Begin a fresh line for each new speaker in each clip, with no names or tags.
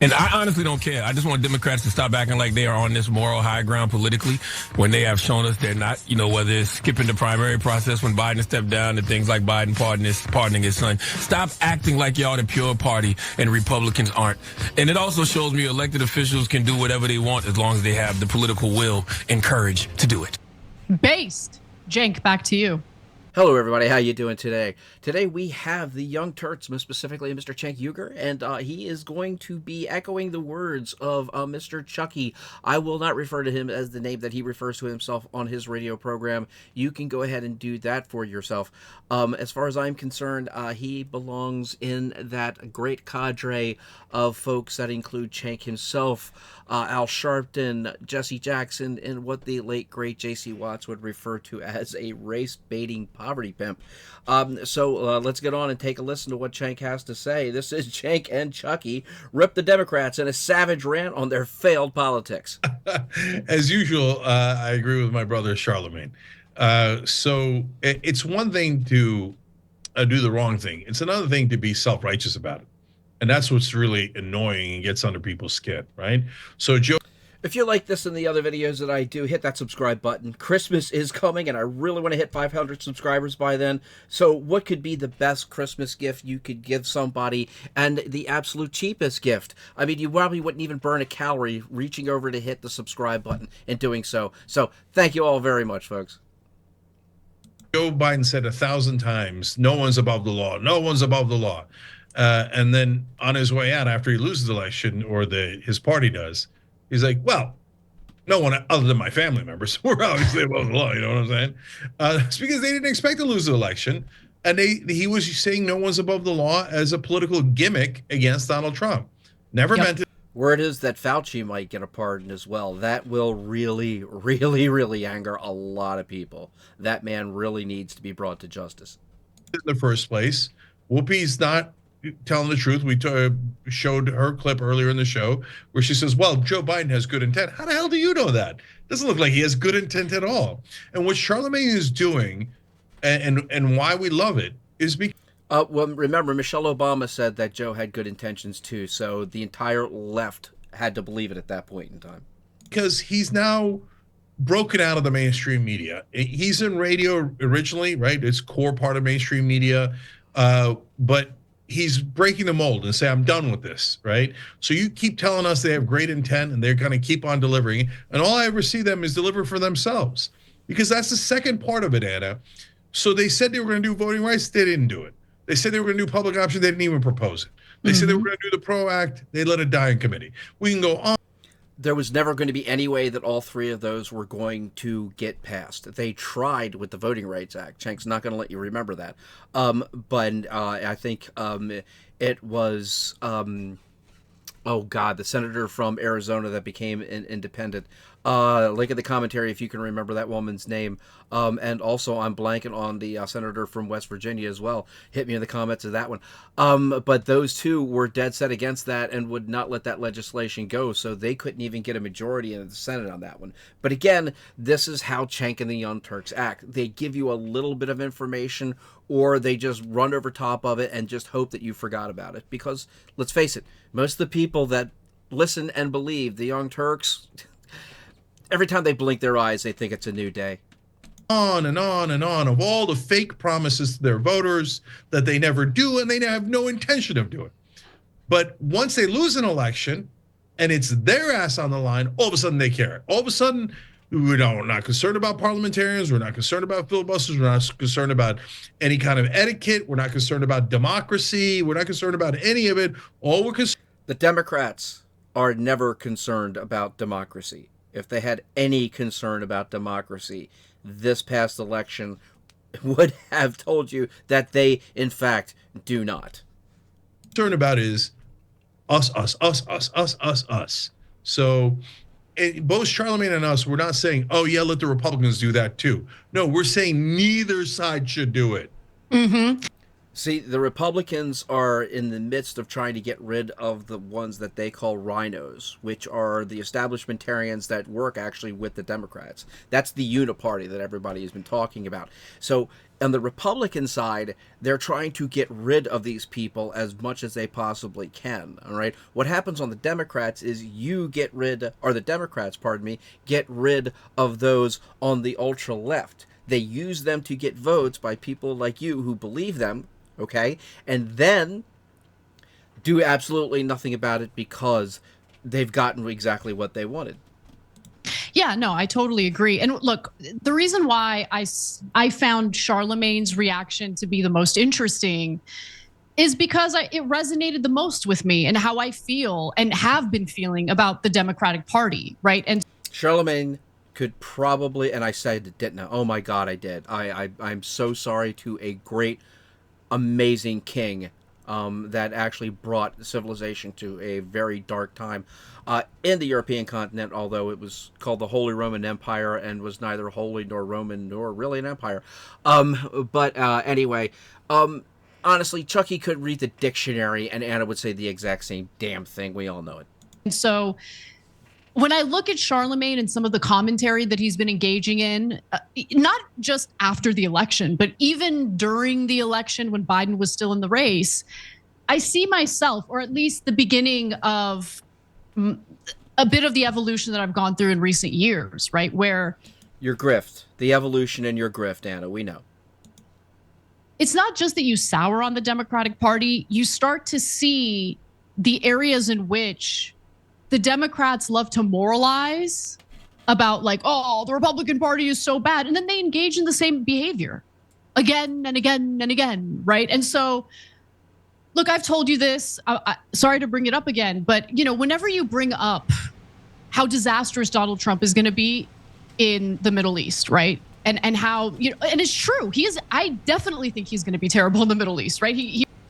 And I honestly don't care. I just want Democrats to stop acting like they are on this moral high ground politically when they have shown us they're not, whether it's skipping the primary process when Biden stepped down and things like Biden pardoning his son. Stop acting like y'all the pure party and Republicans aren't. And it also shows me elected officials can do whatever they want as long as they have the political will and courage to do it.
Based. Cenk, back to you.
Hello, everybody. How you doing today? Today we have the Young Turks, most specifically Mr. Cenk Uygur, and he is going to be echoing the words of Mr. Chucky. I will not refer to him as the name that he refers to himself on his radio program. You can go ahead and do that for yourself. As far as I'm concerned, he belongs in that great cadre of folks that include Cenk himself, Al Sharpton, Jesse Jackson, and what the late, great J.C. Watts would refer to as a race-baiting poverty pimp. So let's get on and take a listen to what Cenk has to say. This is Cenk and Chucky, rip the Democrats in a savage rant on their failed politics.
As usual, I agree with my brother Charlemagne. So it's one thing to do the wrong thing. It's another thing to be self-righteous about it. And that's what's really annoying and gets under people's skin, right? So Joe,
if you like this and the other videos that I do, hit that subscribe button. Christmas is coming, and I really want to hit 500 subscribers by then. So what could be the best Christmas gift you could give somebody, and the absolute cheapest gift? I mean, you probably wouldn't even burn a calorie reaching over to hit the subscribe button and doing so. So thank you all very much, folks.
Joe Biden said 1,000 times, no one's above the law. No one's above the law. And then on his way out, after he loses the election, or his party does, he's like, well, no one other than my family members. We're obviously above the law, you know what I'm saying? It's because they didn't expect to lose the election. And he was saying no one's above the law as a political gimmick against Donald Trump. Never meant to.
Word is that Fauci might get a pardon as well. That will really, really, really anger a lot of people. That man really needs to be brought to justice.
In the first place, Whoopi's not telling the truth. We showed her clip earlier in the show where she says, well, Joe Biden has good intent. How the hell do you know that? Doesn't look like he has good intent at all. And what Charlemagne is doing, and why we love it, is because
well, remember, Michelle Obama said that Joe had good intentions too, so the entire left had to believe it at that point in time.
Because he's now broken out of the mainstream media. He's in radio originally, right? It's core part of mainstream media, but he's breaking the mold and say, I'm done with this, right? So you keep telling us they have great intent and they're going to keep on delivering, and all I ever see them is deliver for themselves, because that's the second part of it, Anna. So they said they were going to do voting rights, they didn't do it. They said they were going to do public option, they didn't even propose it. They said they were going to do the PRO Act, they let it die in committee. We can go on.
There was never going to be any way that all three of those were going to get passed. They tried with the Voting Rights Act. Cenk's not going to let you remember that. But I think it was, oh God, the senator from Arizona that became independent. Link in the commentary if you can remember that woman's name. And also I'm blanking on the senator from West Virginia as well. Hit me in the comments of that one. But those two were dead set against that and would not let that legislation go. So they couldn't even get a majority in the Senate on that one. But again, this is how Cenk and the Young Turks act. They give you a little bit of information, or they just run over top of it and just hope that you forgot about it. Because let's face it, most of the people that listen and believe the Young Turks, every time they blink their eyes, they think it's a new day.
On and on and on of all the fake promises to their voters that they never do and they have no intention of doing. But once they lose an election and it's their ass on the line, all of a sudden they care. All of a sudden, we're not concerned about parliamentarians. We're not concerned about filibusters. We're not concerned about any kind of etiquette. We're not concerned about democracy. We're not concerned about any of it. All we're concerned.
The Democrats are never concerned about democracy. If they had any concern about democracy, this past election would have told you that they, in fact, do not.
Concerned about is us, us, us, us, us, us, us. So both Charlemagne and us, we're not saying, oh yeah, let the Republicans do that too. No, we're saying neither side should do it.
See, the Republicans are in the midst of trying to get rid of the ones that they call rhinos, which are the establishmentarians that work actually with the Democrats. That's the uniparty that everybody has been talking about. So on the Republican side, they're trying to get rid of these people as much as they possibly can. All right. What happens on the Democrats is the Democrats, pardon me, get rid of those on the ultra left. They use them to get votes by people like you who believe them. Okay, and then do absolutely nothing about it because they've gotten exactly what they wanted.
Yeah, no, I totally agree. And look, the reason why I found Charlemagne's reaction to be the most interesting is because it resonated the most with me and how I feel and have been feeling about the Democratic Party, right? And
Charlemagne could probably, and I said didn't. Oh my God, I did. I'm so sorry to a great, amazing king that actually brought civilization to a very dark time in the European continent, although it was called the Holy Roman Empire and was neither holy nor Roman nor really an empire. Anyway, honestly, Chucky could read the dictionary and Anna would say the exact same damn thing. We all know it.
And so when I look at Charlemagne and some of the commentary that he's been engaging in, not just after the election, but even during the election when Biden was still in the race, I see myself, or at least the beginning of a bit of the evolution that I've gone through in recent years, right? Where
your grift, the evolution in your grift, Anna, we know.
It's not just that you sour on the Democratic Party, you start to see the areas in which the Democrats love to moralize about like, oh, the Republican Party is so bad. And then they engage in the same behavior again and again and again, right? And so, look, I've told you this. Sorry to bring it up again, but whenever you bring up how disastrous Donald Trump is going to be in the Middle East, right? And how, and it's true. I definitely think he's going to be terrible in the Middle East, right?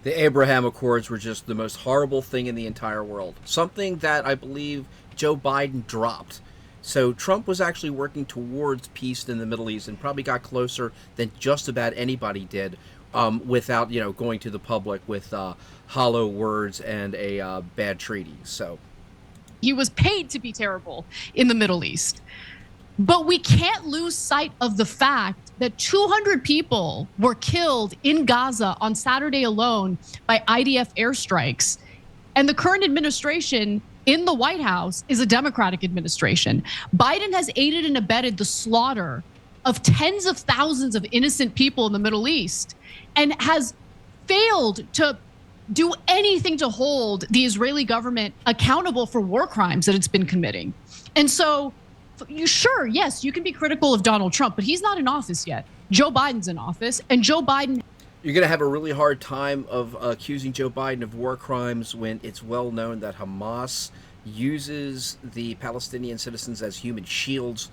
The Abraham Accords were just the most horrible thing in the entire world. Something that I believe Joe Biden dropped. So Trump was actually working towards peace in the Middle East and probably got closer than just about anybody did without, going to the public with hollow words and a bad treaty. So
he was paid to be terrible in the Middle East. But we can't lose sight of the fact that 200 people were killed in Gaza on Saturday alone by IDF airstrikes. And the current administration in the White House is a Democratic administration. Biden has aided and abetted the slaughter of tens of thousands of innocent people in the Middle East and has failed to do anything to hold the Israeli government accountable for war crimes that it's been committing. And so, yes, you can be critical of Donald Trump, but he's not in office yet. Joe Biden's in office, and Joe Biden.
You're going to have a really hard time of accusing Joe Biden of war crimes when it's well known that Hamas uses the Palestinian citizens as human shields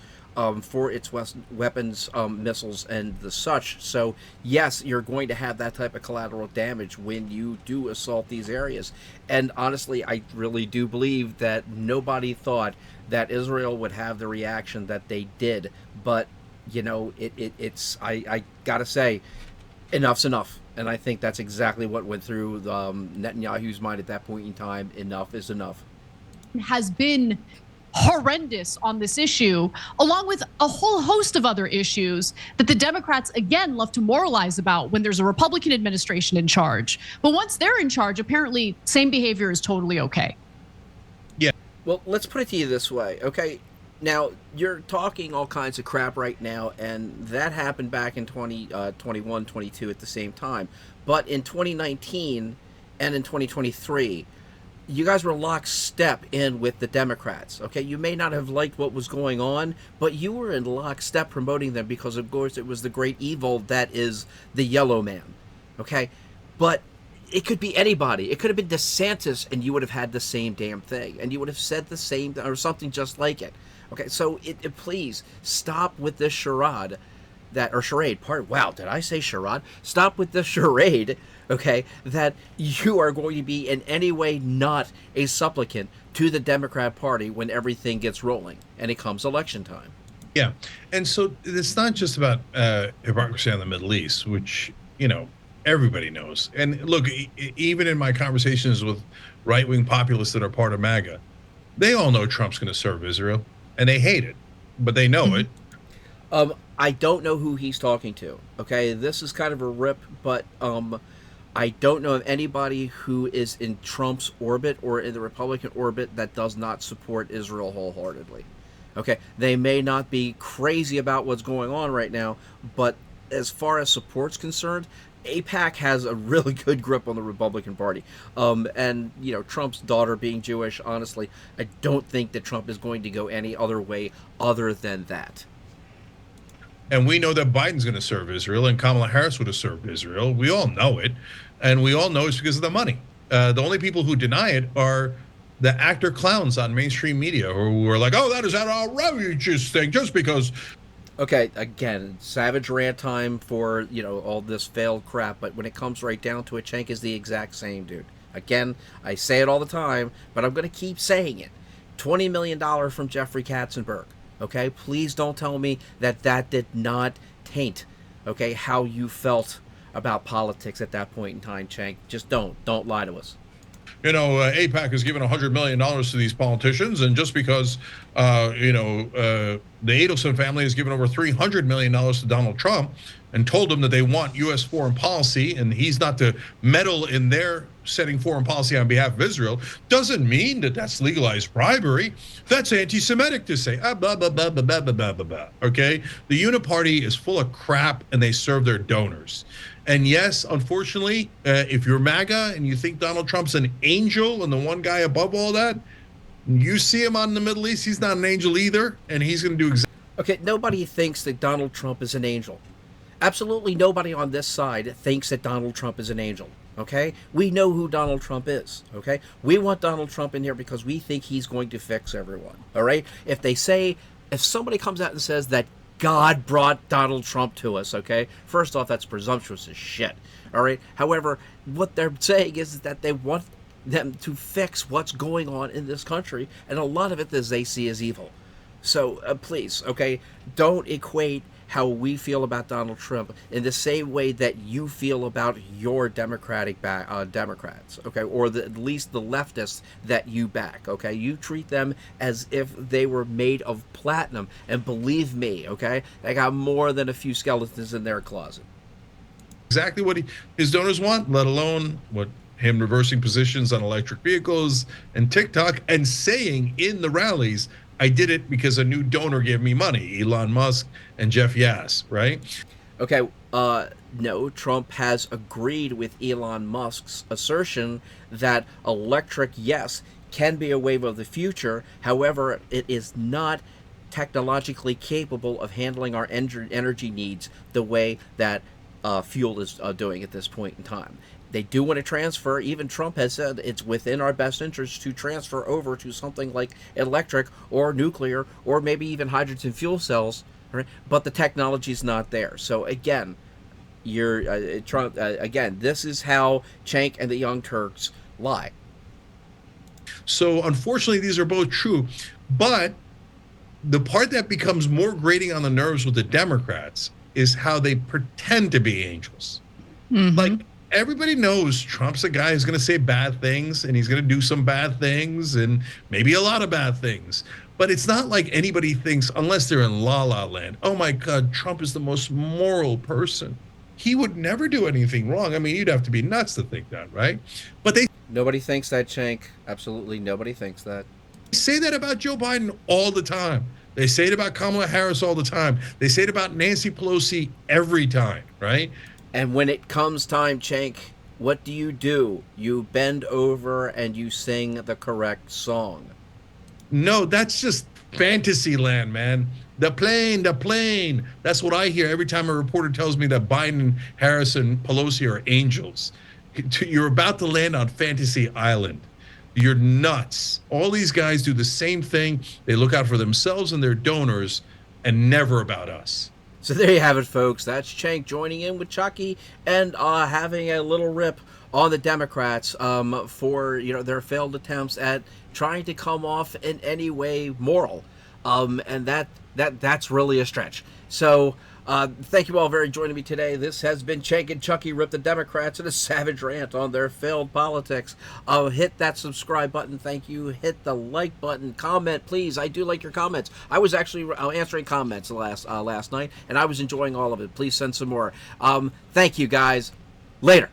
for its weapons, missiles, and the such. So, yes, you're going to have that type of collateral damage when you do assault these areas. And honestly, I really do believe that nobody thought that Israel would have the reaction that they did. But, I gotta say, enough's enough. And I think that's exactly what went through Netanyahu's mind at that point in time. Enough is enough.
Has been horrendous on this issue, along with a whole host of other issues that the Democrats, again, love to moralize about when there's a Republican administration in charge. But once they're in charge, apparently same behavior is totally okay.
Yeah. Well, let's put it to you this way, okay? Now, you're talking all kinds of crap right now, and that happened back in 2021, 22 at the same time. But in 2019 and in 2023, you guys were lockstep in with the Democrats, okay? You may not have liked what was going on, but you were in lockstep promoting them because, of course, it was the great evil that is the yellow man, okay? But it could be anybody. It could have been DeSantis, and you would have had the same damn thing, and you would have said the same or something just like it, okay? So please stop with this charade. Wow, did I say charade? Stop with this charade, okay, that you are going to be in any way not a supplicant to the Democrat Party when everything gets rolling and it comes election time.
Yeah, and so it's not just about hypocrisy on the Middle East, which, Everybody knows. And look, even in my conversations with right-wing populists that are part of MAGA, they all know Trump's going to serve Israel, and they hate it, but they know it.
I don't know who he's talking to. Okay, this is kind of a rip, but I don't know of anybody who is in Trump's orbit or in the Republican orbit that does not support Israel wholeheartedly. Okay, they may not be crazy about what's going on right now, but as far as support's concerned, AIPAC has a really good grip on the Republican Party. And, you know, Trump's daughter being Jewish, honestly, I don't think that Trump is going to go any other way other than that.
And we know that Biden's going to serve Israel, and Kamala Harris would have served Israel. We all know it, and we all know it's because of the money. The only people who deny it are the actor clowns on mainstream media who are like, oh, that is an outrageous thing just because.
Okay, again, savage rant time for, you know, all this failed crap, but when it comes right down to it, Cenk is the exact same dude. Again, I say it all the time, but I'm going to keep saying it. $20 million from Jeffrey Katzenberg. Okay, please don't tell me that that did not taint, okay, how you felt about politics at that point in time, Cenk. Just don't lie to us.
You know, AIPAC has given $100 million to these politicians, and just because, the Adelson family has given over $300 million to Donald Trump and told him that they want U.S. foreign policy and he's not to meddle in their setting foreign policy on behalf of Israel, doesn't mean that that's legalized bribery. That's anti-Semitic to say, blah, blah, blah, blah, blah, blah, blah, blah, okay? The Uniparty is full of crap, and they serve their donors. And yes, unfortunately, if you're MAGA and you think Donald Trump's an angel and the one guy above all that, you see him on the Middle East, he's not an angel either, and he's going to do exactly.
Okay, nobody thinks that Donald Trump is an angel. Absolutely nobody on this side thinks that Donald Trump is an angel, okay? We know who Donald Trump is, okay? We want Donald Trump in here because we think he's going to fix everyone, all right? If somebody comes out and says that God brought Donald Trump to us, okay? First off, that's presumptuous as shit, all right? However, what they're saying is that they want them to fix what's going on in this country, and a lot of it is they see as evil. So please, okay, don't equate how we feel about Donald Trump in the same way that you feel about your Democratic Democrats, okay, or at least the leftists that you back, okay? You treat them as if they were made of platinum, and believe me, okay, they got more than a few skeletons in their closet.
Exactly what his donors want, let alone what him reversing positions on electric vehicles and TikTok and saying in the rallies, I did it because a new donor gave me money, Elon Musk and Jeff Yass, right?
Okay, no, Trump has agreed with Elon Musk's assertion that electric, yes, can be a wave of the future. However, it is not technologically capable of handling our energy needs the way that fuel is doing at this point in time. They do want to transfer. Even Trump has said it's within our best interest to transfer over to something like electric or nuclear or maybe even hydrogen fuel cells, right? But the technology is not there. So again, Trump. Again, this is how Cenk and the Young Turks lie.
So unfortunately, these are both true, but the part that becomes more grating on the nerves with the Democrats is how they pretend to be angels. Mm-hmm. Like, everybody knows Trump's a guy who's going to say bad things, and he's going to do some bad things and maybe a lot of bad things. But it's not like anybody thinks, unless they're in La La Land, oh my God, Trump is the most moral person. He would never do anything wrong. I mean, you'd have to be nuts to think that, right? But
nobody thinks that, Cenk. Absolutely nobody thinks that.
They say that about Joe Biden all the time. They say it about Kamala Harris all the time. They say it about Nancy Pelosi every time, right?
And when it comes time, Cenk, what do? You bend over and you sing the correct song.
No, that's just fantasy land, man. The plane. That's what I hear every time a reporter tells me that Biden, Harris, and Pelosi are angels. You're about to land on Fantasy Island. You're nuts. All these guys do the same thing. They look out for themselves and their donors and never about us.
So there you have it, folks. That's Cenk joining in with Chucky and having a little rip on the Democrats for their failed attempts at trying to come off in any way moral, and that's really a stretch. So Thank you all for joining me today. This has been Cenk and Chucky Rip the Democrats in a savage rant on their failed politics. Hit that subscribe button. Thank you. Hit the like button. Comment, please. I do like your comments. I was actually answering comments last night, and I was enjoying all of it. Please send some more. Thank you, guys. Later.